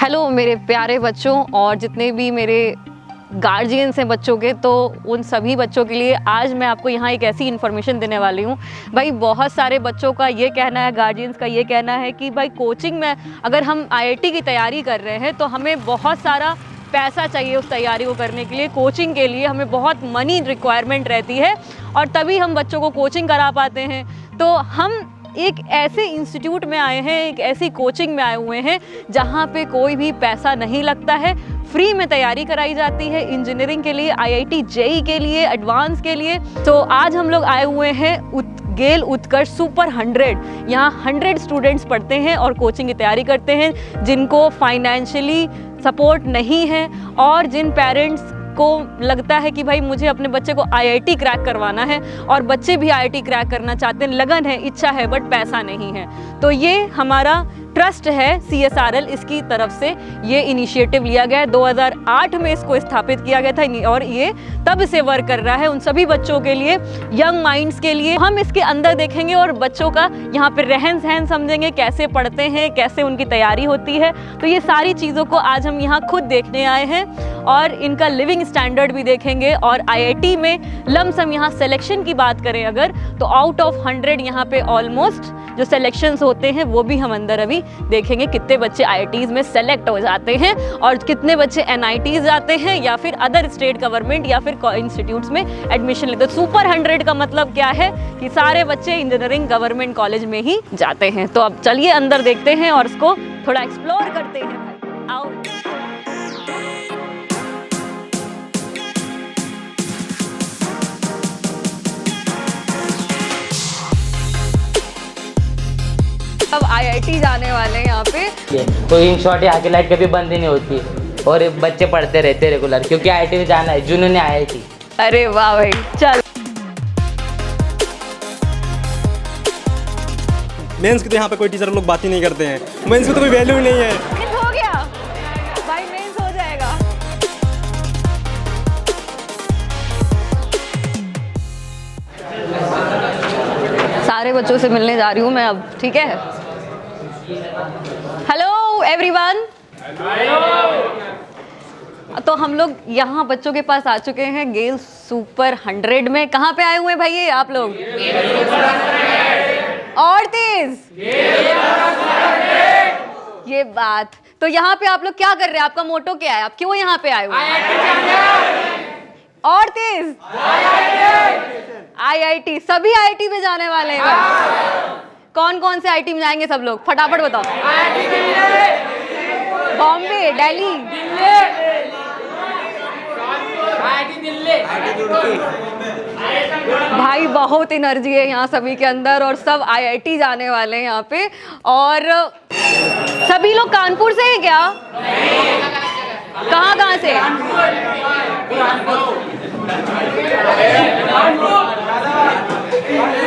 Hello मेरे प्यारे बच्चों और जितने भी मेरे गार्जियंस हैं बच्चों के, तो उन सभी बच्चों के लिए आज मैं आपको यहाँ एक ऐसी इन्फॉर्मेशन देने वाली हूँ। भाई बहुत सारे बच्चों का ये कहना है, गार्जियंस का ये कहना है कि भाई कोचिंग में अगर हम आईआईटी की तैयारी कर रहे हैं तो हमें बहुत सारा पैसा चाहिए उस तैयारी को करने के लिए। कोचिंग के लिए हमें बहुत मनी रिक्वायरमेंट रहती है और तभी हम बच्चों को कोचिंग करा पाते हैं। तो हम एक ऐसे इंस्टीट्यूट में आए हैं, एक ऐसी कोचिंग में आए हुए हैं जहाँ पे कोई भी पैसा नहीं लगता है, फ्री में तैयारी कराई जाती है इंजीनियरिंग के लिए, आईआईटी जेई के लिए, एडवांस के लिए। तो आज हम लोग आए हुए हैं गेल उत्कर्ष सुपर 100। यहाँ 100 स्टूडेंट्स पढ़ते हैं और कोचिंग की तैयारी करते हैं जिनको फाइनेंशियली सपोर्ट नहीं है और जिन पेरेंट्स को लगता है कि भाई मुझे अपने बच्चे को आईआईटी क्रैक करवाना है और बच्चे भी आईआईटी क्रैक करना चाहते हैं, लगन है, इच्छा है, बट पैसा नहीं है। तो ये हमारा ट्रस्ट है CSRL, इसकी तरफ से ये इनिशिएटिव लिया गया है। 2008 में इसको स्थापित किया गया था और ये तब से वर्क कर रहा है उन सभी बच्चों के लिए, यंग माइंड्स के लिए। हम इसके अंदर देखेंगे और बच्चों का यहाँ पे रहन सहन समझेंगे, कैसे पढ़ते हैं, कैसे उनकी तैयारी होती है। तो ये सारी चीज़ों को आज हम यहाँ खुद देखने आए हैं और इनका लिविंग स्टैंडर्ड भी देखेंगे। और आईआईटी में लमसम यहाँ सिलेक्शन की बात करें अगर, तो आउट ऑफ 100 यहाँ पे ऑलमोस्ट जो सिलेक्शंस होते हैं वो भी हम अंदर अभी देखेंगे। कितने बच्चे आईआईटीज़ में सेलेक्ट हो जाते हैं और कितने बच्चे एनआईटीज़ जाते हैं या फिर अदर स्टेट गवर्नमेंट या फिर इंस्टीट्यूट्स में एडमिशन लेते हैं। सुपर 100 का मतलब क्या है कि सारे बच्चे इंजीनियरिंग गवर्नमेंट कॉलेज में ही जाते हैं। तो अब चलिए अंदर देखते हैं और इसको थोड़ा एक्सप्लोर करते हैं। आओ। अब आईआईटी जाने वाले हैं यहाँ पे। तो इन शॉर्ट यहाँ की लाइट कभी बंद ही नहीं होती और बच्चे पढ़ते रहते रेगुलर, क्योंकि आईआईटी में जाना है, जुनून ने आईआईटी। अरे वाह भाई, चल। मेंस की तो यहाँ पे कोई टीचर लोग बात ही नहीं करते हैं, मेंस में तो कोई वैल्यू ही नहीं है। मेंस हो गया भाई, मेंस हो जाएगा। सारे बच्चों से मिलने जा रही हूँ मैं अब, ठीक है। Hello everyone. तो हम लोग यहाँ बच्चों के पास आ चुके हैं गेल सुपर 100 में। कहाँ पे आए हुए हैं भाई ये आप लोग? और तेज ये बात। तो यहाँ पे आप लोग क्या कर रहे हैं? आपका मोटो क्या है? आप क्यों यहाँ पे आए हुए हैं? और तेज आईआईटी, सभी आईआईटी में जाने वाले हैं। कौन कौन से आईआईटी में जाएंगे सब लोग? फटाफट बताओ। बॉम्बे, दिल्ली, भाई बहुत एनर्जी है यहाँ सभी के अंदर और सब आईआईटी जाने वाले हैं यहाँ पे। और सभी लोग कानपुर से हैं क्या? कहाँ कहाँ से?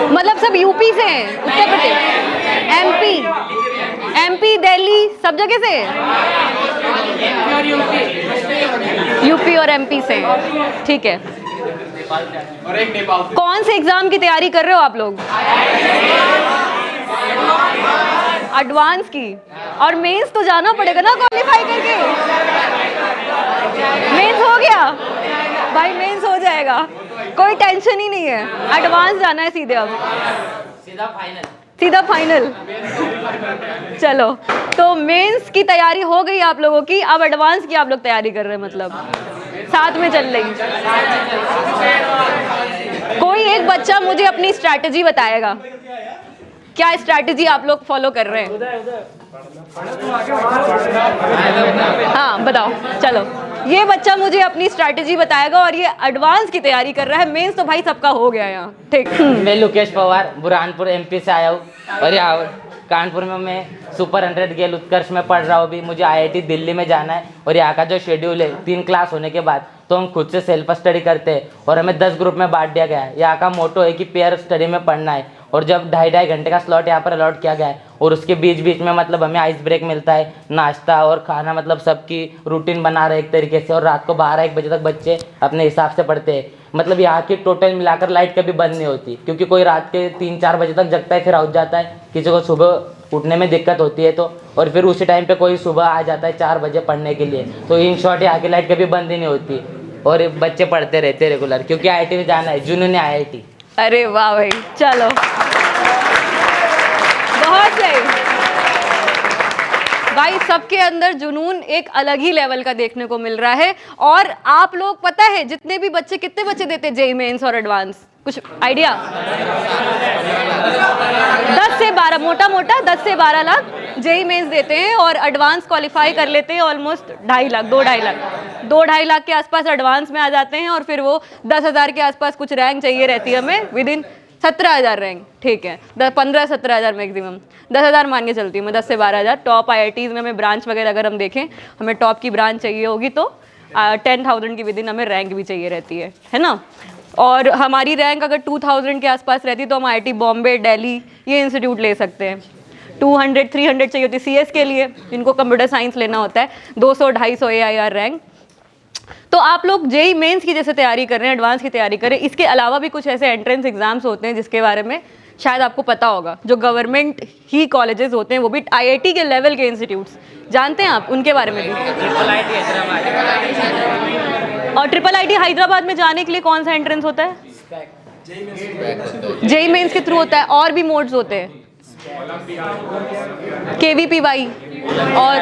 मतलब सब यूपी से हैं? उत्तर प्रदेश, एमपी, दिल्ली, सब जगह से? यूपी और एमपी से, ठीक है। कौन से एग्जाम की तैयारी कर रहे हो आप लोग? एडवांस की। और मेंस तो जाना पड़ेगा ना क्वालिफाई करके। मेंस हो गया भाई, मेंस हो जाएगा, कोई टेंशन ही नहीं है। एडवांस जाना है सीधे, अब सीधा फाइनल। चलो, तो मेंस की तैयारी हो गई आप लोगों की, अब एडवांस की आप लोग तैयारी कर रहे हैं, मतलब साथ में चल रही। कोई एक बच्चा मुझे अपनी स्ट्रैटेजी बताएगा, क्या स्ट्रैटेजी आप लोग फॉलो कर रहे हैं? हाँ बताओ। चलो, ये बच्चा मुझे अपनी स्ट्रैटेजी बताएगा और ये एडवांस की तैयारी कर रहा है। मेंस तो भाई सबका हो गया यहाँ, ठीक। मैं लोकेश पवार बुरहानपुर MP से आया हूँ और यहाँ कानपुर में मैं सुपर 100 गेल उत्कर्ष में पढ़ रहा हूँ। अभी मुझे आईआईटी दिल्ली में जाना है और यहाँ का जो शेड्यूल है, 3 क्लास होने के बाद तो हम खुद से सेल्फ स्टडी करते हैं और हमें 10 ग्रुप में बांट दिया गया है। यहाँ का मोटो है कि पेयर स्टडी में पढ़ना है और जब 2.5 घंटे का स्लॉट यहाँ पर अलॉट किया गया है और उसके बीच बीच में मतलब हमें आइस ब्रेक मिलता है, नाश्ता और खाना, मतलब सबकी रूटीन बना रहे एक तरीके से। और रात को 12-1 बजे तक बच्चे अपने हिसाब से पढ़ते हैं। मतलब यहाँ की टोटल मिलाकर लाइट कभी बंद नहीं होती, क्योंकि कोई रात के 3-4 बजे तक जगता है फिर आउट जाता है, किसी को सुबह उठने में दिक्कत होती है तो, और फिर उसी टाइम पे कोई सुबह आ जाता है 4 बजे पढ़ने के लिए, तो इन शॉर्ट यहाँ की लाइट कभी बंद ही नहीं होती और बच्चे पढ़ते रहते रेगुलर, क्योंकि IIT में जाना है, जुनून है IIT। अरे वाह भाई, चलो बहुत सही भाई, सबके अंदर जुनून एक अलग ही लेवल का देखने को मिल रहा है। और आप लोग पता है जितने भी बच्चे, कितने बच्चे देते हैं जेईई मेंस और एडवांस, कुछ आइडिया? 10 से 12, मोटा मोटा 10 से 12 लाख जेईई मेंस देते हैं और एडवांस क्वालिफाई कर लेते हैं ऑलमोस्ट 2.5 लाख, 2.5 लाख के आसपास एडवांस में आ जाते हैं। और फिर वो 10,000 के आसपास कुछ रैंक चाहिए रहती है हमें, विद इन 17,000 रैंक, ठीक है, 15-17,000 मैक्सिमम, 10,000 मान के चलती हूँ मैं, 10 से 12,000। टॉप IITs में हमें ब्रांच वगैरह अगर हम देखें, हमें टॉप की ब्रांच चाहिए होगी तो 10,000 की विद इन हमें रैंक भी चाहिए रहती है ना। और हमारी रैंक अगर 2,000 के आसपास रहती तो हम IIT बॉम्बे, दिल्ली ये इंस्टीट्यूट ले सकते हैं। 200-300 चाहिए होती CS के लिए, जिनको कंप्यूटर साइंस लेना होता है, 200-250 AIR रैंक। तो आप लोग जेईई मेंस की जैसे तैयारी कर रहे हैं, एडवांस की तैयारी कर रहे हैं, इसके अलावा भी कुछ ऐसे एंट्रेंस एग्जाम्स होते हैं जिसके बारे में शायद आपको पता होगा, जो गवर्नमेंट ही कॉलेजेस होते हैं, वो भी IIT के लेवल के इंस्टीट्यूट्स, जानते हैं आप उनके बारे में भी? और IIT हैदराबाद में जाने के लिए कौन सा एंट्रेंस होता है? जेईई मेंस के थ्रू होता है, और भी मोड्स होते हैं, KVPY और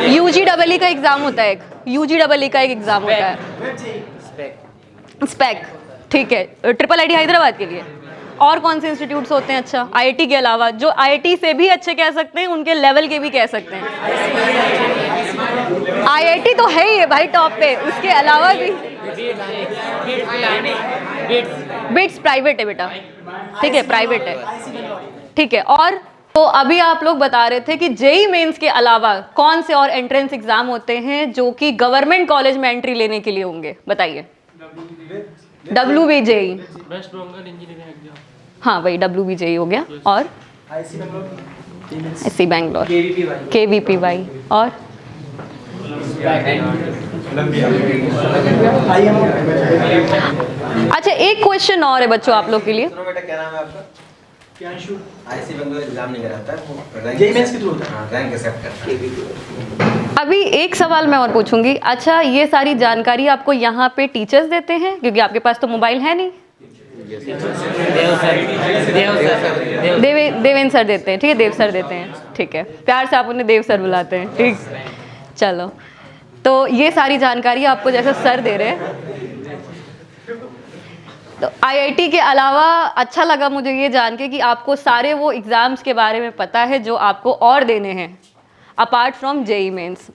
UGEE का एग्जाम होता है, एक UGEE का एक एग्जाम होता है, स्पेक, ठीक है, IIT हैदराबाद के लिए। और कौन से इंस्टीट्यूट्स होते हैं? अच्छा, IIT के अलावा, जो IIT से भी अच्छे कह सकते हैं, उनके लेवल के भी कह सकते हैं। IIT तो है ही है भाई टॉप पे, उसके अलावा भी बिट्स प्राइवेट है बेटा, ठीक है, प्राइवेट है, ठीक है। और तो अभी आप लोग बता रहे थे कि जेईई मेंस के अलावा कौन से और एंट्रेंस एग्जाम होते हैं जो कि गवर्नमेंट कॉलेज में एंट्री लेने के लिए होंगे, बताइए। WBJEE, West Bengal engineering exam, हाँ वही WBJEE हो गया, और IC बैंगलोर, KVPY, और अच्छा एक क्वेश्चन और है बच्चों आप लोग के लिए। क्या नाम है आपका? IC बैंगलोर एग्जाम नहीं कराता है, जेईई मेंस के थ्रू होता है, रैंक एक्सेप्ट करता है। अभी एक सवाल मैं और पूछूंगी, अच्छा ये सारी जानकारी आपको यहाँ पे टीचर्स देते हैं, क्योंकि आपके पास तो मोबाइल है नहीं? देवेंद्र सर देते हैं, ठीक है, देव सर देते हैं, ठीक है, प्यार से आप उन्हें देव सर बुलाते हैं, ठीक। चलो, तो ये सारी जानकारी आपको जैसे सर दे रहे हैं, तो IIT के अलावा अच्छा लगा मुझे ये जान के कि आपको सारे वो एग्ज़ाम्स के बारे में पता है जो आपको और देने हैं apart from JEE mains.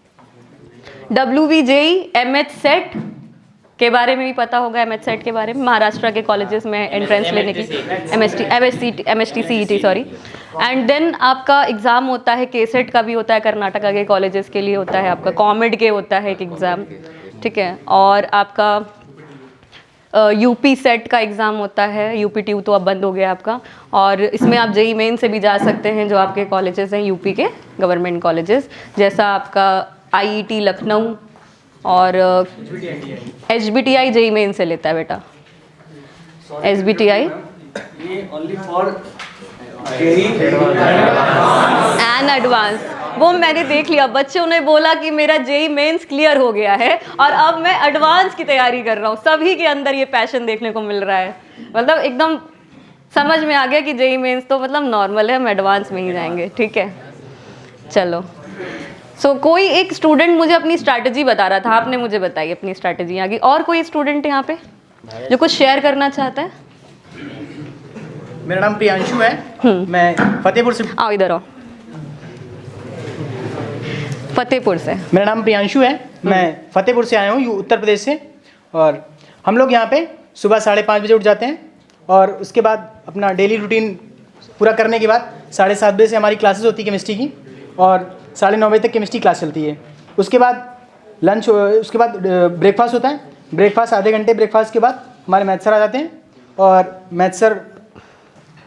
WBJEE, MH CET के बारे में भी पता होगा, MH सेट के बारे में, महाराष्ट्र के कॉलेजेस में एंट्रेंस लेने की, MHT CET sorry. And then आपका एग्ज़ाम होता है KSET का भी होता है, कर्नाटका के कॉलेजेस के लिए होता है, आपका कॉमेड के होता है एक एग्ज़ाम, ठीक है, और आपका UP सेट का एग्ज़ाम होता है, UP-TU तो अब बंद हो गया आपका, और इसमें आप जेईई मेन से भी जा सकते हैं जो आपके कॉलेजेस हैं यूपी के गवर्नमेंट कॉलेजेस, जैसा आपका IET लखनऊ और HBTI जेईई मेन से लेता है बेटा, SBTI एंड एडवांस, वो मैंने देख लिया, बच्चों ने बोला कि मेरा जेईई मेंस क्लियर हो गया है और अब मैं एडवांस की तैयारी कर रहा हूँ। सभी के अंदर ये पैशन देखने को मिल रहा है, मतलब एकदम समझ में आ गया कि जेईई मेंस तो मतलब नॉर्मल है, हम एडवांस में ही जाएंगे, ठीक है। चलो, सो कोई एक स्टूडेंट मुझे अपनी स्ट्रैटेजी बता रहा था, आपने मुझे बताई अपनी स्ट्रैटेजी आगे। और कोई स्टूडेंट यहाँ पे जो कुछ शेयर करना चाहता है? मेरा नाम प्रियांशु है, मैं फतेहपुर से। आओ इधर आओ, फतेहपुर से। मेरा नाम प्रियांशु है, मैं फतेहपुर से आया हूँ, उत्तर प्रदेश से। और हम लोग यहाँ पे सुबह 5:30 बजे उठ जाते हैं और उसके बाद अपना डेली रूटीन पूरा करने के बाद 7:30 बजे से हमारी क्लासेस होती है केमिस्ट्री की, और 9:30 बजे तक केमिस्ट्री क्लास चलती है। उसके बाद लंच, उसके बाद ब्रेकफास्ट होता है, ब्रेकफास्ट आधे घंटे, ब्रेकफास्ट के बाद हमारे मैथ सर आ जाते हैं, और मैथ सर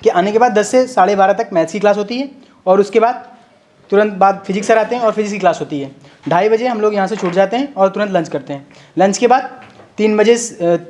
के आने के बाद 10 से 12:30 तक मैथ्स की क्लास होती है, और उसके बाद तुरंत बाद फिजिक्स सर आते हैं और फिजिक्स की क्लास होती है। 2:30 बजे हम लोग यहाँ से छूट जाते हैं और तुरंत लंच करते हैं। लंच के बाद 3 बजे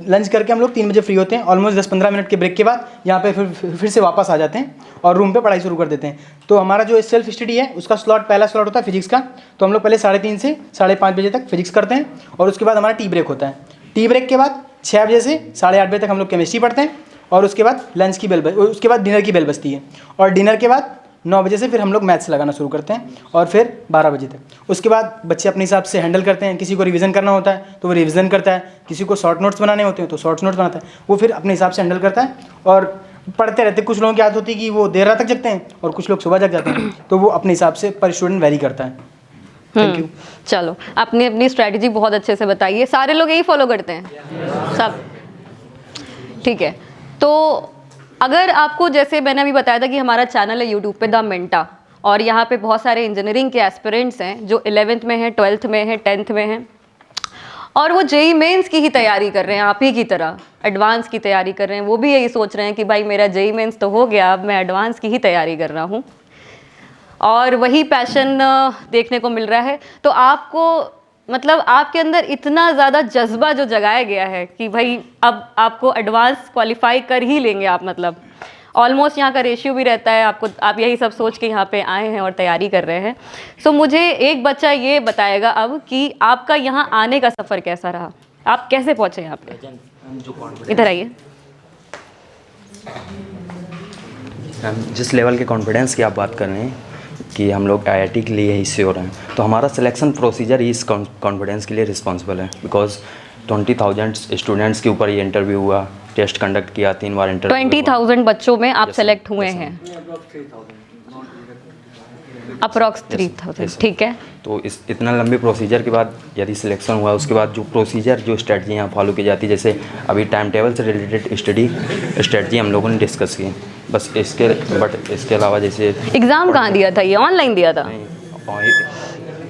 लंच करके हम लोग 3 बजे फ्री होते हैं। ऑलमोस्ट 10-15 मिनट के ब्रेक के बाद यहाँ पे फिर से वापस आ जाते हैं और रूम पे पढ़ाई शुरू कर देते हैं। तो हमारा जो सेल्फ स्टडी है उसका पहला स्लॉट होता है फिजिक्स का। तो हम लोग पहले 3:30 से 5:30 बजे तक फिजिक्स करते हैं और उसके बाद हमारा टी ब्रेक होता है। टी ब्रेक के बाद 6 बजे से 8:30 बजे तक हम लोग केमिस्ट्री पढ़ते हैं और उसके बाद लंच की बेल उसके बाद डिनर की बेल बजती है और डिनर के बाद 9 बजे से फिर हम लोग मैथ्स लगाना शुरू करते हैं और फिर 12 बजे तक। उसके बाद बच्चे अपने हिसाब से हैंडल करते हैं। किसी को रिवीजन करना होता है तो वो रिवीजन करता है, किसी को शॉर्ट नोट्स बनाने होते हैं तो शॉर्ट नोट्स बनाता है, वो फिर अपने हिसाब से हैंडल करता है और पढ़ते रहते। कुछ लोगों की आदत होती है कि वो देर रात तक जगते हैं और कुछ लोग सुबह जग जाते हैं, तो वो अपने हिसाब से पर स्टूडेंट वेरी करता है। Thank you. चलो, अपनी अपनी स्ट्रैटेजी बहुत अच्छे से बताइए। सारे लोग यही फॉलो करते हैं सब? ठीक है। तो अगर आपको, जैसे मैंने अभी बताया था कि हमारा चैनल है यूट्यूब पे द मेंटा, और यहाँ पे बहुत सारे इंजीनियरिंग के एस्पिरेंट्स हैं जो 11th में हैं, 12th में हैं, 10th में हैं, और वो जेई मेंस की ही तैयारी कर रहे हैं, आप ही की तरह एडवांस की तैयारी कर रहे हैं। वो भी यही सोच रहे हैं कि भाई मेरा जेई मेंस तो हो गया, अब मैं एडवांस की ही तैयारी कर रहा हूँ, और वही पैशन देखने को मिल रहा है। तो आपको, मतलब आपके अंदर इतना ज़्यादा जज्बा जो जगाया गया है कि भाई अब आपको एडवांस क्वालिफाई कर ही लेंगे आप, मतलब ऑलमोस्ट यहाँ का रेशियो भी रहता है आपको, आप यही सब सोच के यहाँ पे आए हैं और तैयारी कर रहे हैं। सो मुझे एक बच्चा ये बताएगा अब कि आपका यहाँ आने का सफ़र कैसा रहा, आप कैसे पहुँचे यहाँ पे? इधर आइए। जिस लेवल के कॉन्फिडेंस की आप बात कर रहे हैं कि हम लोग आईआईटी के लिए ही श्योर हैं, तो हमारा सिलेक्शन प्रोसीजर ही इस कॉन्फिडेंस के लिए रिस्पॉन्सिबल है। बिकॉज 20,000 स्टूडेंट्स के ऊपर ये इंटरव्यू हुआ, टेस्ट कंडक्ट किया, 3 बार इंटरव्यू। 20,000 बच्चों में आप सेलेक्ट हुए हैं? अप्रॉक्स 3,000, ठीक है। तो इस इतना लंबे प्रोसीजर के बाद यदि सिलेक्शन हुआ, उसके बाद जो प्रोसीजर, जो स्ट्रेटजी यहाँ फॉलो की जाती है, जैसे अभी टाइम टेबल से रिलेटेड स्ट्रेटजी हम लोगों ने डिस्कस की, बस इसके अलावा जैसे एग्ज़ाम कहाँ दिया था? ये ऑनलाइन दिया था?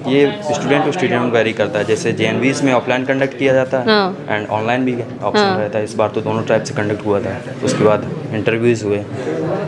ये स्टूडेंट टू स्टूडेंट वेरी करता है। जैसे JNVs में ऑफलाइन कंडक्ट किया जाता है एंड ऑनलाइन भी ऑप्शन रहता है। इस बार तो दोनों टाइप से कंडक्ट हुआ था। उसके बाद इंटरव्यूज़ हुए।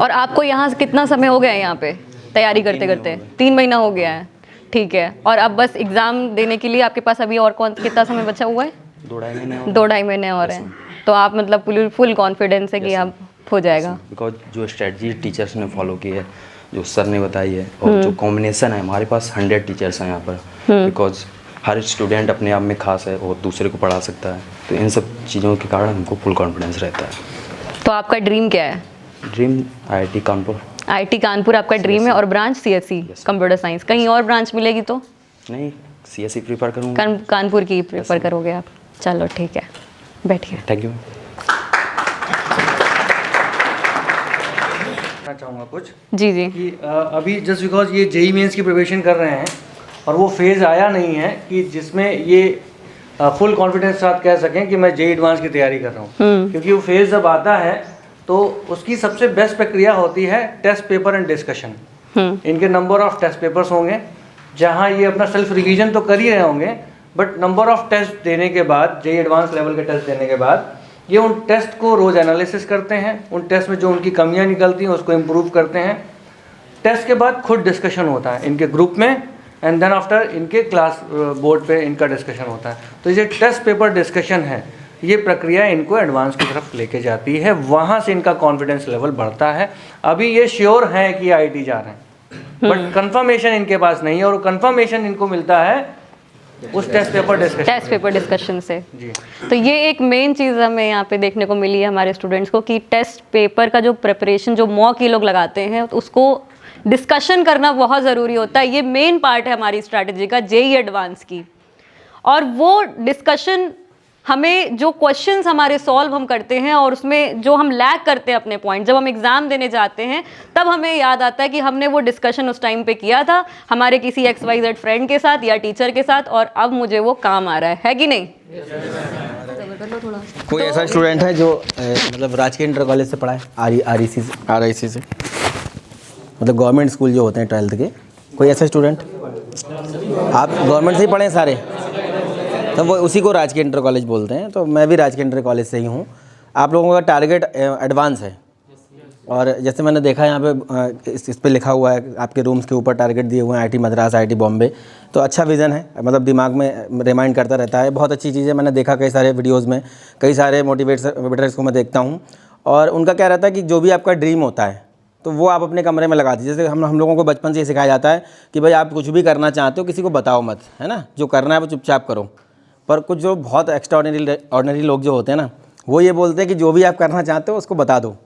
और आपको यहाँ से कितना समय हो गया है यहाँ पे तैयारी करते करते? 3 महीना हो गया है, ठीक है। और अब बस एग्ज़ाम देने के लिए आपके पास अभी और कितना समय बचा हुआ है? 2-2.5 महीने और हैं। तो आप मतलब फुल कॉन्फिडेंस है कि आप हो जाएगा? बिकॉज जो स्ट्रेटजी टीचर्स ने फॉलो की है, जो सर ने बताई है, और जो कॉम्बिनेशन है, हमारे पास 100 टीचर्स हैं यहाँ पर। बिकॉज हर स्टूडेंट अपने आप में खास है और दूसरे को पढ़ा सकता है, तो इन सब चीज़ों के कारण हमको फुल कॉन्फिडेंस रहता है। तो आपका ड्रीम क्या है? Dream IIT Kanpur. IIT Kanpur आपका ड्रीम है, और ब्रांच CSE कंप्यूटर साइंस? कहीं और ब्रांच मिलेगी तो? नहीं, CSE प्रीफर करूँगा। कानपुर की प्रेफर करोगे आप? चलो ठीक है, बैठिए। Thank you. चाहूँगा कुछ जी जी कि अभी जस्ट बिकॉज ये जेई मेंस की प्रिपरेशन कर रहे हैं और वो फेज़ आया नहीं है कि जिसमें ये फुल कॉन्फिडेंस के साथ कह सकें कि मैं जेई एडवांस की तैयारी कर रहा हूँ, क्योंकि वो फेज़ जब आता है तो उसकी सबसे बेस्ट प्रक्रिया होती है टेस्ट पेपर एंड डिस्कशन। इनके नंबर ऑफ टेस्ट पेपर्स होंगे जहाँ ये अपना सेल्फ रिवीजन तो कर ही रहे होंगे, बट नंबर ऑफ टेस्ट देने के बाद, जेई एडवांस लेवल के टेस्ट देने के बाद, ये उन टेस्ट को रोज़ एनालिसिस करते हैं, उन टेस्ट में जो उनकी कमियां निकलती हैं उसको इम्प्रूव करते हैं। टेस्ट के बाद खुद डिस्कशन होता है इनके ग्रुप में, एंड देन आफ्टर इनके क्लास बोर्ड पे इनका डिस्कशन होता है। तो ये टेस्ट पेपर डिस्कशन है, ये प्रक्रिया इनको एडवांस की तरफ लेके जाती है, वहाँ से इनका कॉन्फिडेंस लेवल बढ़ता है। अभी ये श्योर हैं कि IIT जा रहे हैं, बट कंफर्मेशन इनके पास नहीं है, और कंफर्मेशन इनको मिलता है उस टेस्ट पेपर डिस्कशन से। जी। तो ये एक मेन चीज़ हमें यहाँ पे देखने को मिली है हमारे स्टूडेंट्स को, कि टेस्ट पेपर का जो प्रिपरेशन, जो मॉक ये लोग लगाते हैं, तो उसको डिस्कशन करना बहुत ज़रूरी होता है। ये मेन पार्ट है हमारी स्ट्रैटेजी का, जेई एडवांस की। और वो डिस्कशन हमें, जो क्वेश्चंस हमारे सॉल्व हम करते हैं और उसमें जो हम लैग करते हैं अपने पॉइंट, जब हम एग्ज़ाम देने जाते हैं तब हमें याद आता है कि हमने वो डिस्कशन उस टाइम पे किया था हमारे किसी XYZ फ्रेंड के साथ या टीचर के साथ, और अब मुझे वो काम आ रहा है कि नहीं? कोई ऐसा स्टूडेंट है जो मतलब राजकीय इंटर कॉलेज से पढ़ा है, RIC से, मतलब गवर्नमेंट स्कूल जो होते हैं 12th के, कोई ऐसा स्टूडेंट? आप गवर्नमेंट से ही पढ़े सारे, तो वो उसी को राजकीय इंटर कॉलेज बोलते हैं। तो मैं भी राजकीय इंटर कॉलेज से ही हूँ। आप लोगों का टारगेट एडवांस है, और जैसे मैंने देखा यहाँ पे इस पे लिखा हुआ है आपके रूम्स के ऊपर टारगेट दिए हुए हैं आईटी मद्रास, आईटी बॉम्बे। तो अच्छा विज़न है, मतलब दिमाग में रिमाइंड करता रहता है। बहुत अच्छी चीज़ है, मैंने देखा कई सारे वीडियोज़ में, कई सारे मोटिवेटर्स को मैं देखता हूँ और उनका क्या रहता है कि जो भी आपका ड्रीम होता है तो वो आप अपने कमरे में लगा दीजिए। जैसे हम लोगों को बचपन से ये सिखाया जाता है कि भाई आप कुछ भी करना चाहते हो किसी को बताओ मत, है ना, जो करना है वो चुपचाप करो। पर कुछ जो बहुत ऑर्डिनरी लोग जो होते हैं ना, वो ये बोलते हैं कि जो भी आप करना चाहते हो उसको बता दो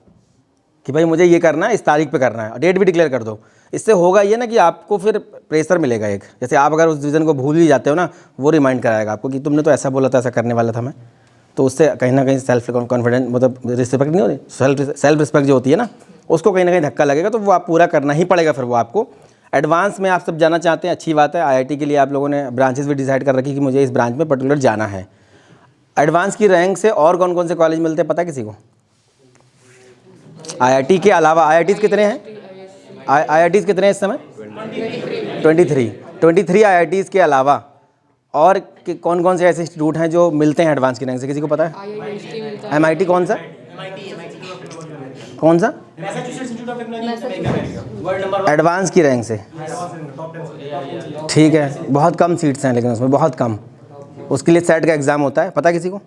कि भाई मुझे ये करना है, इस तारीख पे करना है, डेट भी डिक्लेयर कर दो। इससे होगा ये ना कि आपको फिर प्रेशर मिलेगा एक, जैसे आप अगर उस विज़न को भूल ही जाते हो ना, वो रिमाइंड कराएगा आपको कि तुमने तो ऐसा बोला था, ऐसा करने वाला था मैं। तो उससे कहीं ना कहीं सेल्फ कॉन्फिडेंस, मतलब रिस्पेक्ट नहीं होती, सेल्फ रिस्पेक्ट जो होती है ना, उसको कहीं ना कहीं धक्का लगेगा। तो वो आप पूरा करना ही पड़ेगा फिर वो आपको। एडवांस में आप सब जाना चाहते हैं, अच्छी बात है। आईआईटी के लिए आप लोगों ने ब्रांचेस भी डिसाइड कर रखी कि मुझे इस ब्रांच में पर्टिकुलर जाना है। एडवांस की रैंक से और कौन कौन से कॉलेज मिलते हैं पता किसी को? आईआईटी के अलावा आईआईटीज़ कितने हैं? आईआईटीज़ कितने हैं इस समय? 23 आईआईटीज़ के अलावा और कौन कौन से ऐसे इंस्टीट्यूट हैं जो मिलते हैं एडवांस की रैंक से, किसी को पता है? एमआईटी कौन सा? कौन सा? एडवांस की रैंक से, ठीक है। बहुत कम सीट्स हैं लेकिन उसमें बहुत कम। उसके लिए सेट का एग्ज़ाम होता है, पता है किसी को?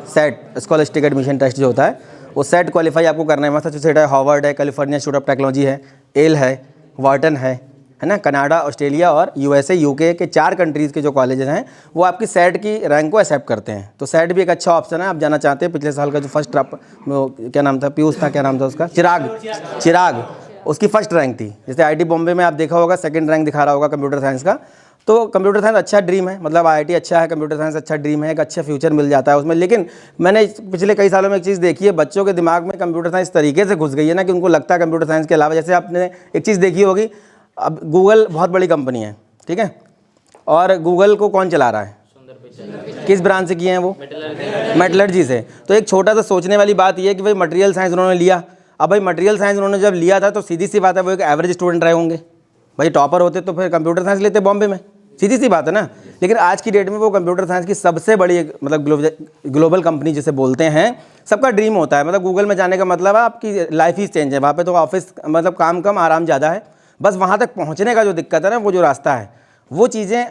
सेट, स्कॉलस्टिक एडमिशन टेस्ट जो होता है, वो सेट क्वालिफाई आपको करना है। मैसाचुसेट्स है, हार्वर्ड है, कैलिफोर्निया इंस्टीट्यूट ऑफ टेक्नोलॉजी है, एल है, वार्टन है ना, कनाडा, ऑस्ट्रेलिया और यूएसए, यूके के 4 कंट्रीज़ के जो कॉलेजेस हैं वो आपकी सेट की रैंक को एक्सेप्ट करते हैं। तो सेट भी एक अच्छा ऑप्शन है, आप जाना चाहते हैं। पिछले साल का जो फर्स्ट क्या नाम था, पीयूष था, क्या नाम था उसका, चिराग, उसकी फर्स्ट रैंक थी। जैसे आईटी बॉम्बे में आप देखा होगा सेकंड रैंक दिखा रहा होगा कंप्यूटर साइंस का। तो कंप्यूटर साइंस अच्छा ड्रीम है, मतलब आईआईटी अच्छा है, कंप्यूटर साइंस अच्छा ड्रीम है, एक अच्छा फ्यूचर मिल जाता है उसमें। लेकिन मैंने पिछले कई सालों में एक चीज़ देखी है, बच्चों के दिमाग में कंप्यूटर साइंस तरीके से घुस गई है ना कि उनको लगता है कंप्यूटर साइंस के अलावा, जैसे आपने एक चीज़ देखी होगी, अब गूगल बहुत बड़ी कंपनी है, ठीक है, और गूगल को कौन चला रहा है? किस ब्रांच से किए हैं वो? मेटलर्जी से। तो एक छोटा सा सोचने वाली बात ये है कि भाई मटेरियल साइंस उन्होंने लिया। अब भाई मटेरियल साइंस उन्होंने जब लिया था तो सीधी सी बात है वो एक एवरेज स्टूडेंट रहे होंगे। भाई टॉपर होते तो फिर कंप्यूटर साइंस लेते बॉम्बे में, सीधी सी बात है ना। लेकिन आज की डेट में वो कंप्यूटर साइंस की सबसे बड़ी मतलब ग्लोबल कंपनी जिसे बोलते हैं, सबका ड्रीम होता है। मतलब गूगल में जाने का मतलब है आपकी लाइफ ही चेंज है। वहाँ पे तो ऑफिस मतलब काम कम आराम ज़्यादा है, बस वहाँ तक पहुँचने का जो दिक्कत है ना, वो जो रास्ता है, वो चीज़ें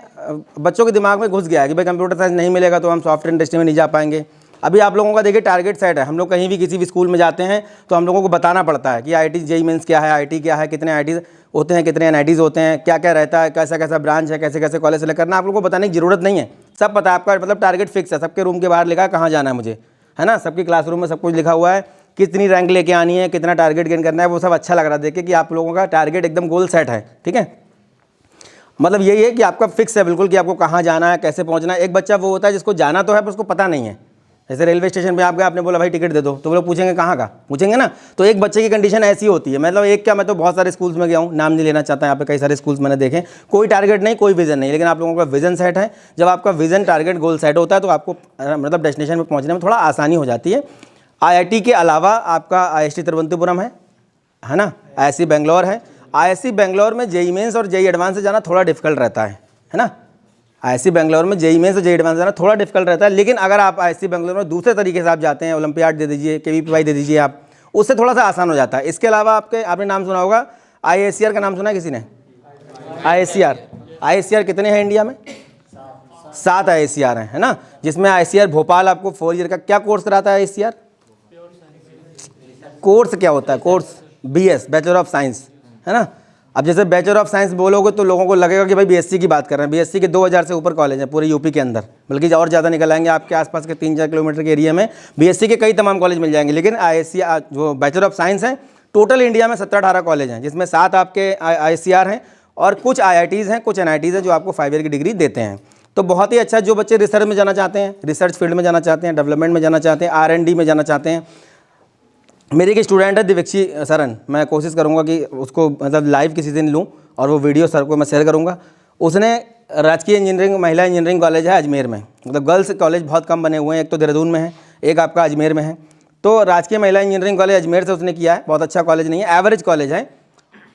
बच्चों के दिमाग में घुस गया है कि भाई कंप्यूटर साइंस नहीं मिलेगा तो हम सॉफ्टवेयर इंडस्ट्री में नहीं जा पाएंगे। अभी आप लोगों का देखिए टारगेट सेट है, हम लोग कहीं भी किसी भी स्कूल में जाते हैं तो हम लोगों को बताना पड़ता है कि आईटी जेईई मेंस क्या है, आईटी क्या है, कितने आईटीज़ होते हैं, कितने एनआईटीज़ होते हैं, क्या क्या रहता है, कैसा कैसा ब्रांच है, कैसे कैसे कॉलेज सेलेक्ट करना, आप लोगों को बताने की ज़रूरत नहीं है। सब पता है आपका, मतलब टारगेट फिक्स है, सबके रूम के बाहर लिखा है कहाँ जाना है मुझे, है ना, सबके क्लासरूम में सब कुछ लिखा हुआ है, कितनी रैंक लेके आनी है, कितना टारगेट गेन करना है, वो सब अच्छा लग रहा है देख के कि आप लोगों का टारगेट एकदम गोल सेट है, ठीक है। मतलब यही है कि आपका फिक्स है बिल्कुल कि आपको कहाँ जाना है, कैसे पहुँचना है। एक बच्चा वो होता है जिसको जाना तो है पर उसको पता नहीं है। जैसे रेलवे स्टेशन पे आप गए, आपने बोला भाई टिकट दे दो, तो वो लोग पूछेंगे कहाँ का, पूछेंगे ना। तो एक बच्चे की कंडीशन ऐसी होती है, मतलब एक क्या, मैं तो बहुत सारे स्कूल्स में गया हूँ, नाम नहीं लेना चाहता, यहाँ पे कई सारे स्कूल्स मैंने देखे, कोई टारगेट नहीं, कोई विजन नहीं, लेकिन आप लोगों का विजन सेट है। जब आपका विजन टारगेट गोल सेट होता है तो आपको मतलब डेस्टिनेशन में पहुँचने में थोड़ा आसानी हो जाती है। आईआईटी के अलावा आपका आईएसटी तिरुवनंतपुरम है ना, आईआईसी बेंगलोर है। आईआईसी बेंगलोर में जेईई मेंस और जेईई एडवांस से जाना थोड़ा डिफिकल्ट रहता है ना। आईआईसी बेंगलोर में जेईई मेंस और जेईई एडवांस जाना थोड़ा डिफिकल्ट रहता है। लेकिन अगर आप आईआईसी बेंगलोर में दूसरे तरीके से आप जाते हैं, ओलंपियाड दे दीजिए, केवीपीवाई दे दीजिए आप, उससे थोड़ा सा आसान हो जाता है। इसके अलावा आपने नाम सुना होगा आईएससीआर का नाम सुना है किसी ने? आईएससीआर कितने हैं इंडिया में? 7 आईएससीआर हैं, है ना, जिसमें आईएससीआर भोपाल आपको 4 ईयर का क्या कोर्स कराता है। आईएससीआर कोर्स क्या होता है? Course BS, bachelor of science, है ना। अब जैसे बैचलर ऑफ साइंस बोलोगे तो लोगों को लगेगा कि भाई बीएससी की बात कर रहे हैं। बीएससी के 2000 से ऊपर कॉलेज हैं पूरे यूपी के अंदर, बल्कि और ज़्यादा निकल आएंगे आपके आसपास के 3-4 किलोमीटर के एरिया में बीएससी के कई तमाम कॉलेज मिल जाएंगे। लेकिन आईएससीआर जो बैचलर ऑफ साइंस है, टोटल इंडिया में 17-18 कॉलेज हैं, जिसमें 7 आपके आईएससीआर हैं और कुछ आईआईटीज़ हैं, कुछ एनआईटीज़ हैं जो आपको 5 ईयर की डिग्री देते हैं। तो बहुत ही अच्छा, जो बच्चे रिसर्च में जाना चाहते हैं, रिसर्च फील्ड में जाना चाहते हैं, डेवलपमेंट में जाना चाहते हैं, R&D में जाना चाहते हैं। मेरी एक स्टूडेंट है दिव्यक्षी सरन, मैं कोशिश करूंगा कि उसको मतलब लाइव किसी दिन लूं और वो वीडियो सर को मैं शेयर करूंगा। उसने राजकीय इंजीनियरिंग, महिला इंजीनियरिंग कॉलेज है अजमेर में, मतलब गर्ल्स कॉलेज बहुत कम बने हुए हैं, एक तो देहरादून में है, एक आपका अजमेर में है। तो राजकीय महिला इंजीनियरिंग कॉलेज अजमेर से उसने किया है, बहुत अच्छा कॉलेज नहीं है, एवरेज कॉलेज है।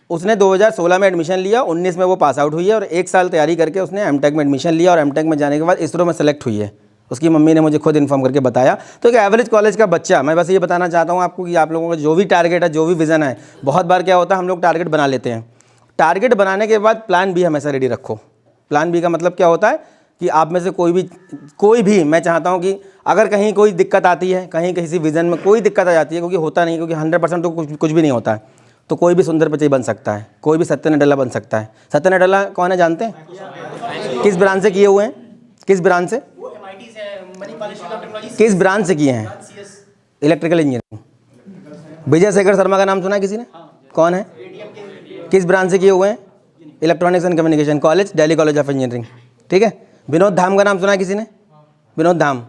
उसने 2016 में एडमिशन लिया, 19 में वो पास आउट हुई है और 1 साल तैयारी करके उसने एमटेक में एडमिशन लिया और एमटेक में जाने के बाद इसरो में सेलेक्ट हुई है। उसकी मम्मी ने मुझे खुद इन्फॉर्म करके बताया। तो एक एवरेज कॉलेज का बच्चा, मैं बस ये बताना चाहता हूँ आपको कि आप लोगों का जो भी टारगेट है, जो भी विज़न है, बहुत बार क्या होता है हम लोग टारगेट बना लेते हैं। टारगेट बनाने के बाद प्लान बी हमेशा रेडी रखो। प्लान बी का मतलब क्या होता है कि आप में से कोई भी मैं चाहता हूँ कि अगर कहीं कोई दिक्कत आती है, कहीं किसी विज़न में कोई दिक्कत आ जाती है, क्योंकि होता नहीं, क्योंकि 100% तो कुछ भी नहीं होता है, तो कोई भी सुंदर पिचाई बन सकता है, कोई भी सत्य नडेला बन सकता है। सत्य नडेला कौन है जानते हैं? किस ब्रांच से किए हुए हैं? किस ब्रांच से? किस ब्रांच से किए हैं? Electrical engineering. विजय शेखर शर्मा का नाम सुना है किसी ने? कौन है? किस ब्रांच से किए हुए हैं? Electronics and communication college, Delhi college of engineering. ठीक है। विनोद धाम का नाम सुना है किसी ने? विनोद धाम,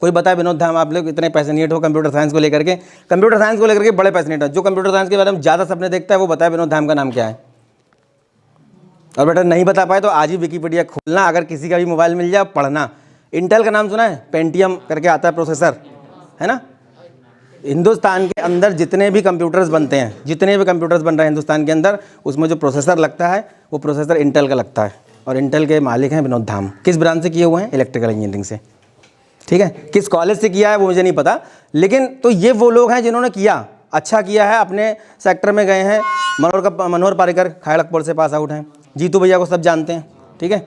कोई बताए? विनोद धाम, आप लोग इतने पैशनेट हो कंप्यूटर साइंस को लेकर के, कंप्यूटर साइंस को लेकर के बड़े पैशनेट है। जो कंप्यूटर साइंस के बारे में ज़्यादा सपने देखता है वो बताए विनोद धाम का नाम क्या है। और बेटा नहीं बता पाए तो आज ही विकीपीडिया खोलना, अगर किसी का भी मोबाइल मिल जाए पढ़ना। इंटेल का नाम सुना है? पेंटियम करके आता है प्रोसेसर, है ना। हिंदुस्तान के अंदर जितने भी कंप्यूटर्स बनते हैं, जितने भी कंप्यूटर्स बन रहे हैं हिंदुस्तान के अंदर, उसमें जो प्रोसेसर लगता है वो प्रोसेसर इंटेल का लगता है। और इंटेल के मालिक हैं विनोद धाम। किस ब्रांच से किए हुए हैं? इलेक्ट्रिकल इंजीनियरिंग से। ठीक है। किस कॉलेज से किया है वो मुझे नहीं पता, लेकिन तो ये वो लोग हैं जिन्होंने किया, अच्छा किया है, अपने सेक्टर में गए हैं। मनोहर पारिकर खड़गपुर से पास आउट हैं। जीतू भैया को सब जानते हैं। ठीक है।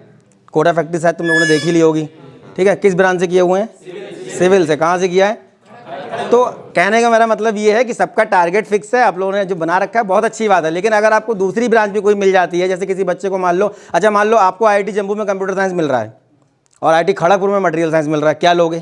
कोटा फैक्ट्री शायद तुम लोगों ने देख ही ली होगी। ठीक है। किस ब्रांच से किए हुए हैं? सिविल से। कहाँ से किया है? तो कहने का मेरा मतलब ये है कि सबका टारगेट फिक्स है, आप लोगों ने जो बना रखा है बहुत अच्छी बात है। लेकिन अगर आपको दूसरी ब्रांच भी कोई मिल जाती है, जैसे किसी बच्चे को मान लो, अच्छा मान लो आपको आईआईटी जम्मू में कंप्यूटर साइंस मिल रहा है और आईआईटी खड़गपुर में मटेरियल साइंस मिल रहा है, क्या लोगे?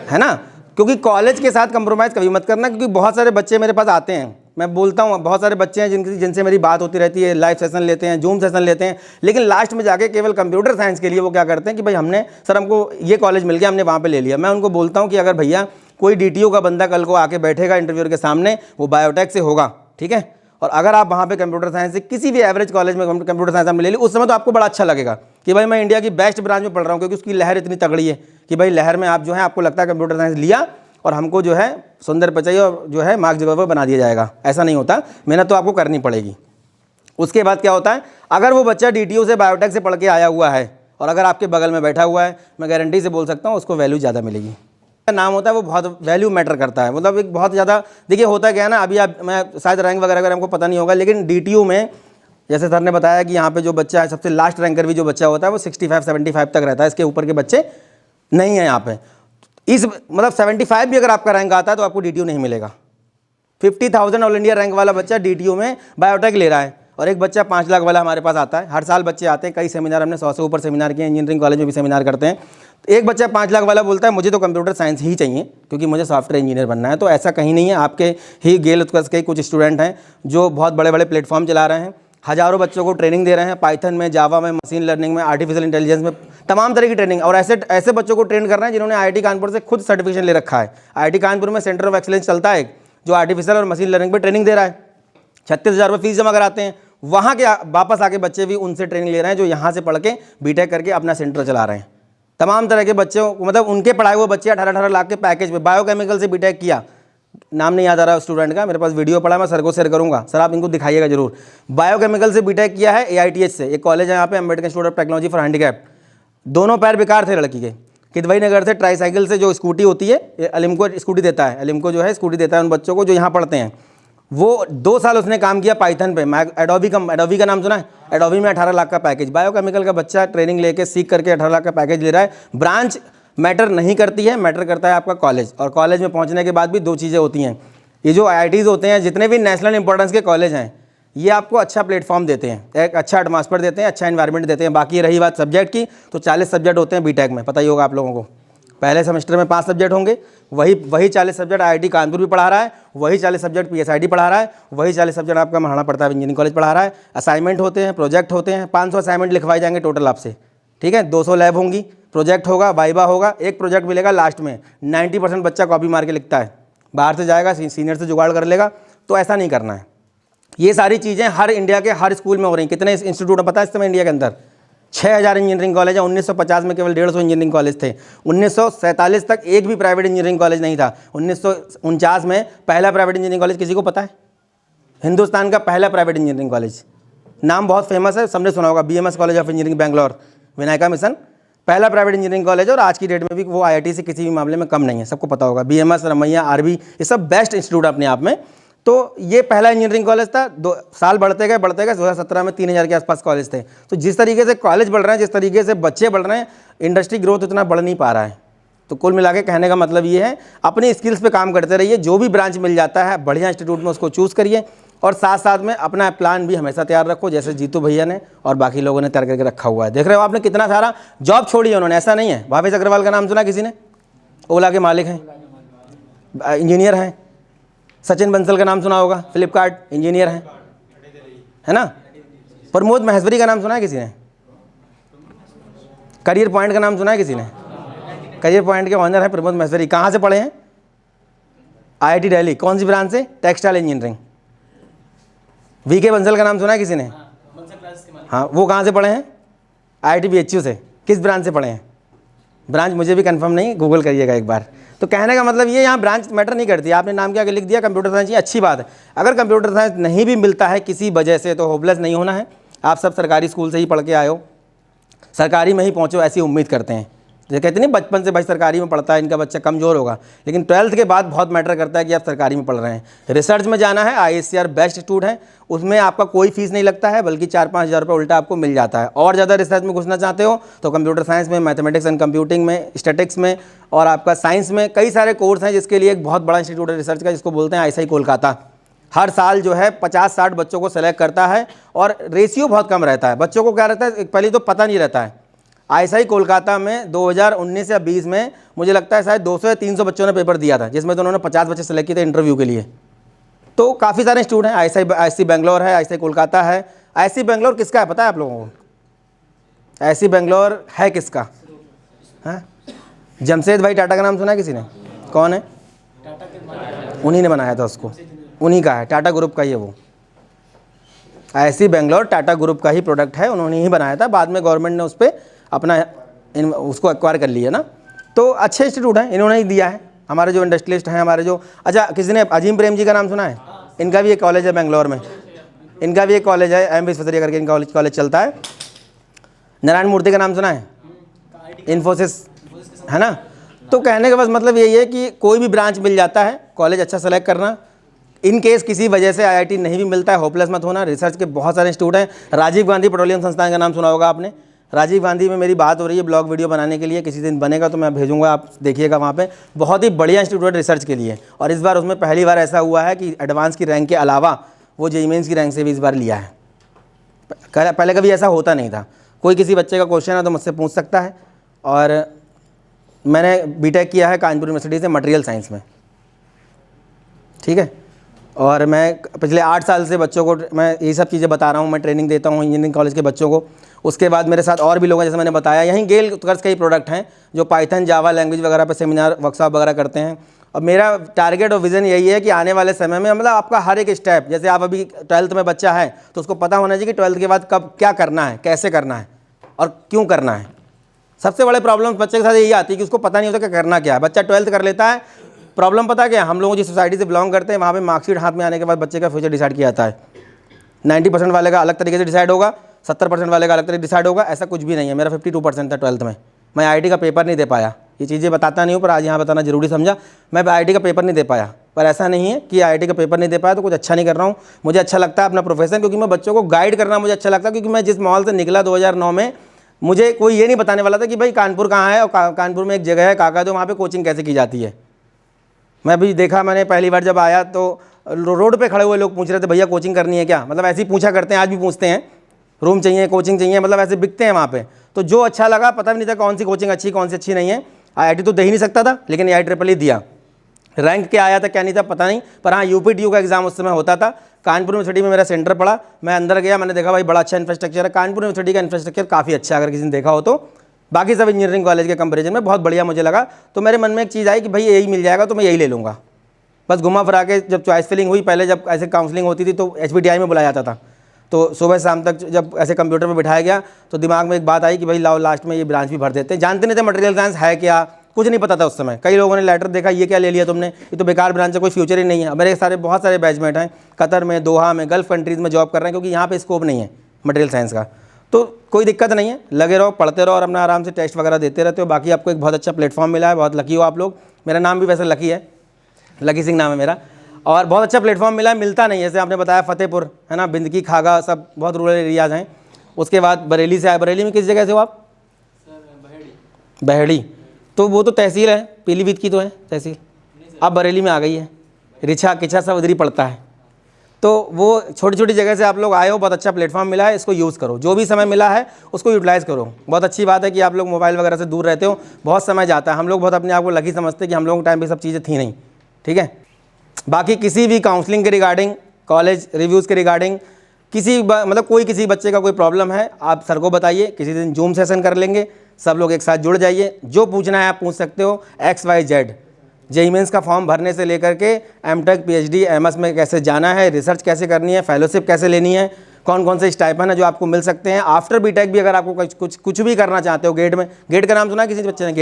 है ना। क्योंकि कॉलेज के साथ कंप्रोमाइज़ कभी मत करना, क्योंकि बहुत सारे बच्चे मेरे पास आते हैं, मैं बोलता हूँ बहुत सारे बच्चे हैं जिनसे मेरी बात होती रहती है, लाइव सेशन लेते हैं, जूम सेशन लेते हैं, लेकिन लास्ट में जाके केवल कंप्यूटर साइंस के लिए वो क्या करते हैं कि भाई हमने सर हमको ये कॉलेज मिल गया, हमने वहाँ पे ले लिया। मैं उनको बोलता हूँ कि अगर भैया कोई डीटीओ का बंदा कल को आके बैठेगा इंटरव्यूअर के सामने, वो बायोटेक से होगा, ठीक है। और अगर आप वहाँ पे कंप्यूटर साइंस से किसी भी एवरेज कॉलेज में कंप्यूटर साइंस आपने ले ली, उस समय तो आपको बड़ा अच्छा लगेगा कि भाई मैं इंडिया की बेस्ट ब्रांच में पढ़ रहा हूँ, क्योंकि उसकी लहर इतनी तगड़ी है कि भाई लहर में आप जो है आपको लगता है कंप्यूटर साइंस लिया और हमको जो है सुंदर पिचाई और जो है मार्क्स जगह पर बना दिया जाएगा। ऐसा नहीं होता, मेहनत तो आपको करनी पड़ेगी। उसके बाद क्या होता है, अगर वो बच्चा डीटीओ से बायोटेक से पढ़ के आया हुआ है और अगर आपके बगल में बैठा हुआ है, मैं गारंटी से बोल सकता हूँ उसको वैल्यू ज़्यादा मिलेगी। नाम होता है वो बहुत वैल्यू मैटर करता है, मतलब एक बहुत ज़्यादा। देखिए होता क्या है ना, अभी आप मैं शायद रैंक वगैरह अगर हमको पता नहीं होगा, लेकिन डीटीयू में जैसे सर ने बताया कि यहाँ पे जो बच्चा है सबसे लास्ट रैंकर भी जो बच्चा होता है वो 65-75 तक रहता है, इसके ऊपर के बच्चे नहीं है यहाँ पे। इस मतलब 75 भी अगर आपका रैंक आता है तो आपको डीटीयू नहीं मिलेगा। 50,000 ऑल इंडिया रैंक वाला बच्चा डीटीयू में बायोटेक ले रहा है और एक बच्चा 5 लाख वाला हमारे पास आता है। हर साल बच्चे आते हैं, कई सेमिनार हमने 100 से ऊपर सेमिनार किए, इंजीनियरिंग कॉलेज में भी सेमिनार करते हैं। एक बच्चा 5 लाख वाला बोलता है मुझे तो कंप्यूटर साइंस ही चाहिए क्योंकि मुझे सॉफ्टवेयर इंजीनियर बनना है। तो ऐसा कहीं नहीं है, आपके ही गेल उत्कर्ष के कुछ स्टूडेंट हैं जो बहुत बड़े बड़े प्लेटफॉर्म चला रहे हैं, हज़ारों बच्चों को ट्रेनिंग दे रहे हैं, पाइथन में, जावा में, मशीन लर्निंग में, आर्टिफिशियल इंटेलिजेंस में, तमाम तरह की ट्रेनिंग। और ऐसे बच्चों को ट्रेन कर रहे हैं जिन्होंने आईआईटी कानपुर से खुद सर्टिफिकेशन ले रखा है। आईआईटी कानपुर में सेंटर ऑफ एक्सीलेंस चलता है जो आर्टिफिशियल और मशीन लर्निंग पर ट्रेनिंग दे रहा है। 36,000 रुपये फीस जमा कराते हैं, वहाँ के वापस आके बच्चे भी उनसे ट्रेनिंग ले रहे हैं जो यहाँ से पढ़ के बीटेक करके अपना सेंटर चला रहे हैं। तमाम तरह के बच्चों मतलब उनके पढ़ाए हुए बच्चे 18-18 लाख के पैकेज में बायोकेमिकल से बीटेक किया, नाम नहीं याद आ रहा स्टूडेंट का, मेरे पास वीडियो पड़ा, मैं सर को शेयर करूंगा, सर आप इनको दिखाइएगा जरूर। बायोकेमिकल से बीटेक किया है AITH से, एक कॉलेज है यहाँ पे, Ambedkar institute of technology for handicap. दोनों पैर बेकार थे लड़की के। किदवई नगर से ट्राईसाइकिल से जो स्कूटी होती है, अलिमको स्कूटी देता है, अलिमको जो है स्कूटी देता है उन बच्चों को जो यहाँ पढ़ते हैं। वो 2 साल उसने काम किया पाइथन पे। एडोबी का नाम सुना है? एडोबी में 18 लाख का पैकेज। बायोकेमिकल का बच्चा ट्रेनिंग लेके सीख करके 18 लाख का पैकेज ले रहा है। ब्रांच मैटर नहीं करती है, मैटर करता है आपका कॉलेज। और कॉलेज में पहुंचने के बाद भी 2 चीज़ें होती हैं, ये जो IITs होते हैं, जितने भी नेशनल इंपॉर्टेंस के कॉलेज हैं, ये आपको अच्छा प्लेटफॉर्म देते हैं, एक अच्छा एटमॉस्फेयर देते हैं, अच्छा एनवायरनमेंट देते हैं। बाकी रही बात सब्जेक्ट की, तो 40 सब्जेक्ट होते हैं बीटेक में, पता ही होगा आप लोगों को। पहले सेमेस्टर में 5 सब्जेक्ट होंगे, वही 40 सब्जेक्ट IIT कानपुर भी पढ़ा रहा है, वही 40 सब्जेक्ट PSID पढ़ा रहा है, वही 40 सब्जेक्ट आपका महाराणा प्रताप इंजीनियरिंग कॉलेज पढ़ा रहा है। असाइनमेंट होते हैं, प्रोजेक्ट होते हैं, 500 असाइनमेंट लिखवाए जाएंगे टोटल आपसे, ठीक है। 200 लैब होंगी, प्रोजेक्ट होगा, वाइवा होगा, एक प्रोजेक्ट मिलेगा लास्ट में। 90% बच्चा कॉपी मार के लिखता है, बाहर से जाएगा सीनियर से जुगाड़ कर लेगा। तो ऐसा नहीं करना है। ये सारी चीज़ें हर इंडिया के हर स्कूल में हो रही हैं। कितने इंस्टीट्यूट पता है इस समय इंडिया के अंदर? 6000 इंजीनियरिंग कॉलेज है। 1950 में केवल 150 इंजीनियरिंग कॉलेज थे। 1947 तक एक भी प्राइवेट इंजीनियरिंग कॉलेज नहीं था। 1949 में पहला प्राइवेट इंजीनियरिंग कॉलेज किसी को पता है? हिंदुस्तान का पहला प्राइवेट इंजीनियरिंग कॉलेज, नाम बहुत फेमस है, सबने सुना होगा, BMS college of engineering Bangalore, Vinayaka mission. पहला प्राइवेट इंजीनियरिंग कॉलेज है और आज की डेट में भी वो IIT से किसी भी मामले में कम नहीं है, सबको पता होगा। BMS, रमैया, RV ये सब बेस्ट इंस्टीट्यूट है अपने आप में। तो ये पहला इंजीनियरिंग कॉलेज था। 2 साल बढ़ते गए 2017 में 3000 के आसपास कॉलेज थे। तो जिस तरीके से कॉलेज बढ़ रहे हैं, जिस तरीके से बच्चे बढ़ रहे हैं, इंडस्ट्री ग्रोथ उतना बढ़ नहीं पा रहा है। तो कुल मिला के कहने का मतलब ये है, अपनी स्किल्स पे काम करते रहिए, जो भी ब्रांच मिल जाता है बढ़िया इंस्टीट्यूट में उसको चूज़ करिए, और साथ साथ में अपना प्लान भी हमेशा तैयार रखो, जैसे जीतू भैया ने और बाकी लोगों ने तैयार करके रखा हुआ है। देख रहे हो आपने कितना सारा जॉब छोड़ी है उन्होंने, ऐसा नहीं है। भावेश अग्रवाल का नाम सुना किसी ने? ओला के मालिक हैं, इंजीनियर हैं। सचिन बंसल का नाम सुना होगा, फ्लिपकार्ट इंजीनियर हैं, है ना। प्रमोद महेश्वरी का नाम सुना है किसी ने? करियर पॉइंट का नाम सुना है किसी ने? करियर पॉइंट के ऑनर है प्रमोद महेश्वरी। कहाँ से पढ़े हैं? IIT दिल्ली। कौन सी ब्रांच से? Textile engineering. VK बंसल का नाम सुना है किसी ने? हाँ, वो कहाँ से पढ़े हैं? IIT BHU से। किस ब्रांच से पढ़े हैं? ब्रांच मुझे भी कंफर्म नहीं, गूगल करिएगा एक बार। तो कहने का मतलब ये, यहाँ ब्रांच मैटर नहीं करती। आपने नाम क्या लिख दिया, कंप्यूटर साइंस, ये अच्छी बात है। अगर कंप्यूटर साइंस नहीं भी मिलता है किसी वजह से तो होपलेस नहीं होना है। आप सब सरकारी स्कूल से ही पढ़ के आए हो, सरकारी में ही पहुँचो ऐसी उम्मीद करते हैं। जो कहते नहीं बचपन से भाई सरकारी में पढ़ता है इनका बच्चा कमज़ोर होगा, लेकिन 12th के बाद बहुत मैटर करता है कि आप सरकारी में पढ़ रहे हैं। रिसर्च में जाना है, ISCR बेस्ट इंस्टीट्यूट है, उसमें आपका कोई फीस नहीं लगता है, बल्कि 4-5 हज़ार रुपये उल्टा आपको मिल जाता है। और ज़्यादा रिसर्च में घुसना चाहते हो तो कंप्यूटर साइंस में, मैथमेटिक्स एंड कंप्यूटिंग में, स्टैटिक्स में और आपका साइंस में कई सारे कोर्स हैं, जिसके लिए एक बहुत बड़ा इंस्टीट्यूट है रिसर्च का, जिसको बोलते हैं ISI कोलकाता। हर साल जो है 50-60 बच्चों को सेलेक्ट करता है और रेशियो बहुत कम रहता है। बच्चों को क्या रहता है, पहले तो पता नहीं रहता है। ISI कोलकाता में 2019 या 20 में मुझे लगता है शायद 200 या 300 बच्चों ने पेपर दिया था, जिसमें तो उन्होंने 50 बच्चे सेलेक्ट किए थे इंटरव्यू के लिए। तो काफ़ी सारे इंस्टीट्यूट हैं। ISI बेंगलोर है, ISI कोलकाता है। ISI बेंगलोर किसका है पता है आप लोगों को? ISI बेंगलोर है किसका? हाँ, जमशेद भाई टाटा का नाम सुना है किसी ने? कौन है? उन्हीं ने बनाया था उसको, उन्हीं का है, टाटा ग्रुप का ही है वो। ISI बेंगलोर टाटा ग्रुप का ही प्रोडक्ट है, उन्होंने ही बनाया था। बाद में गवर्नमेंट ने उस पर अपना उसको एक्वायर कर लिया ना। तो अच्छे इंस्टीट्यूट हैं, इन्होंने ही दिया है। हमारे जो इंडस्ट्रियलिस्ट हैं, हमारे जो, अच्छा किसी ने अजीम प्रेम जी का नाम सुना है? इनका भी एक कॉलेज है बेंगलोर में, इनका भी एक कॉलेज है, M विश्वेश्वरैया करके इनका कॉलेज चलता है। नारायण मूर्ति का नाम सुना है? इन्फोसिस, है ना। तो कहने का बस मतलब यही है कि कोई भी ब्रांच मिल जाता है, कॉलेज अच्छा सेलेक्ट करना। इन केस किसी वजह से IIT नहीं भी मिलता है, होपलेस मत होना। रिसर्च के बहुत सारे इंस्टीट्यूट हैं। राजीव गांधी पेट्रोलियम संस्थान का नाम सुना होगा आपने? राजीव गांधी में मेरी बात हो रही है ब्लॉग वीडियो बनाने के लिए, किसी दिन बनेगा तो मैं भेजूंगा, आप देखिएगा। वहाँ पे बहुत ही बढ़िया इंस्टीट्यूट है रिसर्च के लिए, और इस बार उसमें पहली बार ऐसा हुआ है कि एडवांस की रैंक के अलावा वो JEE मेंस की रैंक से भी इस बार लिया है। पहले कभी ऐसा होता नहीं था। कोई किसी बच्चे का क्वेश्चन है तो मुझसे पूछ सकता है। और मैंने BTech किया है कानपुर यूनिवर्सिटी से मटेरियल साइंस में, ठीक है। और मैं पिछले 8 साल से बच्चों को मैं यही सब चीज़ें बता रहा हूँ, मैं ट्रेनिंग देता हूँ इंजीनियरिंग कॉलेज के बच्चों को। उसके बाद मेरे साथ और भी लोग हैं, जैसे मैंने बताया, यहीं गेल उत्कर्ष के ही प्रोडक्ट हैं जो पाइथन, जावा लैंग्वेज वगैरह पे सेमिनार, वर्कशॉप वगैरह करते हैं। और मेरा टारगेट और विज़न यही है कि आने वाले समय में, मतलब आपका हर एक स्टेप, जैसे आप अभी 12th में बच्चा है तो उसको पता होना चाहिए कि 12th के बाद कब क्या करना है, कैसे करना है और क्यों करना है। सबसे बड़े प्रॉब्लम बच्चे के साथ यही आती है कि उसको पता नहीं होता कि करना क्या है। बच्चा 12th कर लेता है, प्रॉब्लम पता क्या है, हम लोग जिस सोसाइटी से बिलोंग करते हैं वहाँ पे मार्कशीट हाथ में आने के बाद बच्चे का फ्यूचर डिसाइड किया जाता है। 90% वाले का अलग तरीके से डिसाइड होगा, 70% वाले का अलग तरीके डिसाइड होगा। ऐसा कुछ भी नहीं है। मेरा 52% था 12th में। मैं IIT का पेपर नहीं दे पाया। ये चीज़ें बताता नहीं हूँ, पर आज यहाँ बताना जरूरी समझा। मैं IIT का पेपर नहीं दे पाया, पर ऐसा नहीं है कि IIT का पेपर नहीं दे पाया तो कुछ अच्छा नहीं कर रहा हूँ। मुझे अच्छा लगता है अपना प्रोफेशन, क्योंकि मैं बच्चों को गाइड करना मुझे अच्छा लगता है। क्योंकि मैं जिस माहौल से निकला 2009 में, मुझे कोई ये नहीं बताने वाला था कि भाई कानपुर कहाँ है, और कानपुर में एक जगह है काका, तो वहाँ पर कोचिंग कैसे की जाती है। मैं भी देखा, मैंने पहली बार जब आया तो रोड पे खड़े हुए लोग पूछ रहे थे भैया कोचिंग करनी है क्या, मतलब ऐसे ही पूछा करते हैं, आज भी पूछते हैं, रूम चाहिए, कोचिंग चाहिए, मतलब ऐसे बिकते हैं वहाँ पे। तो जो अच्छा लगा, पता भी नहीं था कौन सी कोचिंग अच्छी कौन सी अच्छी नहीं है। IIT तो दे ही नहीं सकता था, लेकिन IIEEE दिया। रैंक क्या आया था क्या नहीं था पता नहीं, पर हाँ UPTU का एग्जाम उस समय होता था। कानपुर यूनिवर्सिटी में मेरा सेंटर पड़ा, मैं अंदर गया, मैंने देखा भाई बड़ा अच्छा इंफ्रास्ट्रक्चर है। कानपुर यूनिवर्सिटी का इंफ्रास्ट्रक्चर काफ़ी अच्छा है, अगर किसी ने देखा हो तो। बाकी सब इंजीनियरिंग कॉलेज के कंपेरिजन में बहुत बढ़िया मुझे लगा। तो मेरे मन में एक चीज़ आई कि भाई यही मिल जाएगा तो मैं यही ले लूँगा। बस घुमा फिरा के जब चॉइस फिलिंग हुई, पहले जब ऐसे काउंसलिंग होती थी तो HBTI में बुलाया जाता था, तो सुबह शाम तक जब ऐसे कंप्यूटर पे बिठाया गया तो दिमाग में एक बात आई कि भाई लाओ लास्ट में ये ब्रांच भी भर देते हैं। जानते नहीं थे मटेरियल साइंस है क्या, कुछ नहीं पता था उस समय। कई लोगों ने लेटर देखा, ये क्या ले लिया तुमने, ये तो बेकार ब्रांच है, कोई फ्यूचर ही नहीं है। मेरे बहुत सारे बैचमेट हैं कतर में, दोहा में, गल्फ कंट्रीज़ में जॉब कर रहे हैं, क्योंकि यहाँ पे स्कोप नहीं है मटेरियल साइंस का। तो कोई दिक्कत नहीं है, लगे रहो, पढ़ते रहो और अपना आराम से टेस्ट वगैरह देते रहते हो। बाकी आपको एक बहुत अच्छा प्लेटफॉर्म मिला है, बहुत लकी हो आप लोग। मेरा नाम भी वैसे लकी है, लकी सिंह नाम है मेरा, और बहुत अच्छा प्लेटफॉर्म मिला है, मिलता नहीं है। जैसे आपने बताया फतेहपुर है ना, बिंदकी, खागा, सब बहुत रूरल एरियाज़ हैं। उसके बाद बरेली से आए। बरेली में किस जगह से हो आप? बहेड़ी। तो वो तो तहसील है, पीलीभीत की तो है तहसील, अब बरेली में आ गई है। रिछा किछा सब उधर ही पड़ता है। तो वो छोटी छोटी जगह से आप लोग आए हो, बहुत अच्छा प्लेटफॉर्म मिला है, इसको यूज़ करो। जो भी समय मिला है उसको यूटिलाइज़ करो। बहुत अच्छी बात है कि आप लोग मोबाइल वगैरह से दूर रहते हो, बहुत समय जाता है। हम लोग बहुत अपने आप को लकी समझते हैं कि हम लोगों के टाइम पे सब चीज़ें थी नहीं, ठीक है। बाकी किसी भी काउंसलिंग के रिगार्डिंग, कॉलेज रिव्यूज़ के रिगार्डिंग, मतलब कोई किसी बच्चे का कोई प्रॉब्लम है, आप सर को बताइए, किसी दिन जूम सेशन कर लेंगे, सब लोग एक साथ जुड़ जाइए। जो पूछना है आप पूछ सकते हो, XYZ। जेईई मेंस का फॉर्म भरने से लेकर के एमटेक, PhD, MS में कैसे जाना है, रिसर्च कैसे करनी है, फेलोशिप कैसे लेनी है, कौन कौन से स्टाइपेंड है जो आपको मिल सकते हैं। आफ्टर बीटेक भी अगर आपको कुछ भी करना चाहते हो, गेट में, गेट का नाम सुना है किसी बच्चे ने?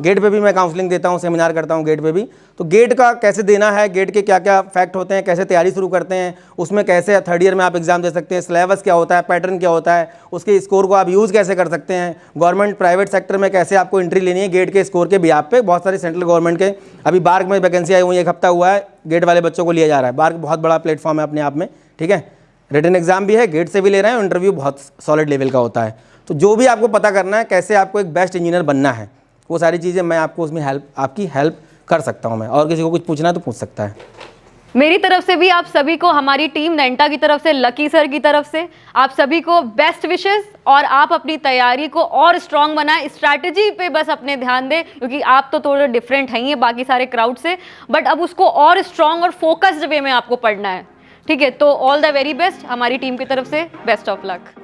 गेट पे भी मैं काउंसलिंग देता हूँ, सेमिनार करता हूँ गेट पे भी। तो गेट का कैसे देना है, गेट के क्या क्या फैक्ट होते हैं, कैसे तैयारी शुरू करते हैं, उसमें कैसे 3rd ईयर में आप एग्जाम दे सकते हैं, सिलेबस क्या होता है, पैटर्न क्या होता है, उसके स्कोर को आप यूज़ कैसे कर सकते हैं, गवर्नमेंट प्राइवेट सेक्टर में कैसे आपको एंट्री लेनी है गेट के स्कोर के बिहाफ पे। बहुत सारे सेंट्रल गवर्नमेंट के अभी बार्क में वैकेंसी आई हुई है, 1 हफ्ता हुआ है, गेट वाले बच्चों को लिया जा रहा है। बार्क बहुत बड़ा प्लेटफॉर्म है अपने आप में, ठीक है। रिटन एग्जाम भी है, गेट से भी ले रहे हैं, इंटरव्यू बहुत सॉलिड लेवल का होता है। तो जो भी आपको पता करना है कैसे आपको एक बेस्ट इंजीनियर बनना है, वो सारी चीज़ें मैं आपको उसमें आपकी हेल्प कर सकता हूँ मैं। और किसी को कुछ पूछना है तो पूछ सकता है। मेरी तरफ से भी आप सभी को, हमारी टीम नेंटा की तरफ से, लकी सर की तरफ से, आप सभी को बेस्ट विशेस। और आप अपनी तैयारी को और स्ट्रांग बनाएं, स्ट्रैटेजी पे बस अपने ध्यान दें, क्योंकि आप तो थोड़े डिफरेंट हैं ये बाकी सारे क्राउड से, बट अब उसको और स्ट्रांग और फोकस्ड वे में आपको पढ़ना है, ठीक है। तो ऑल द वेरी बेस्ट हमारी टीम की तरफ से, बेस्ट ऑफ लक।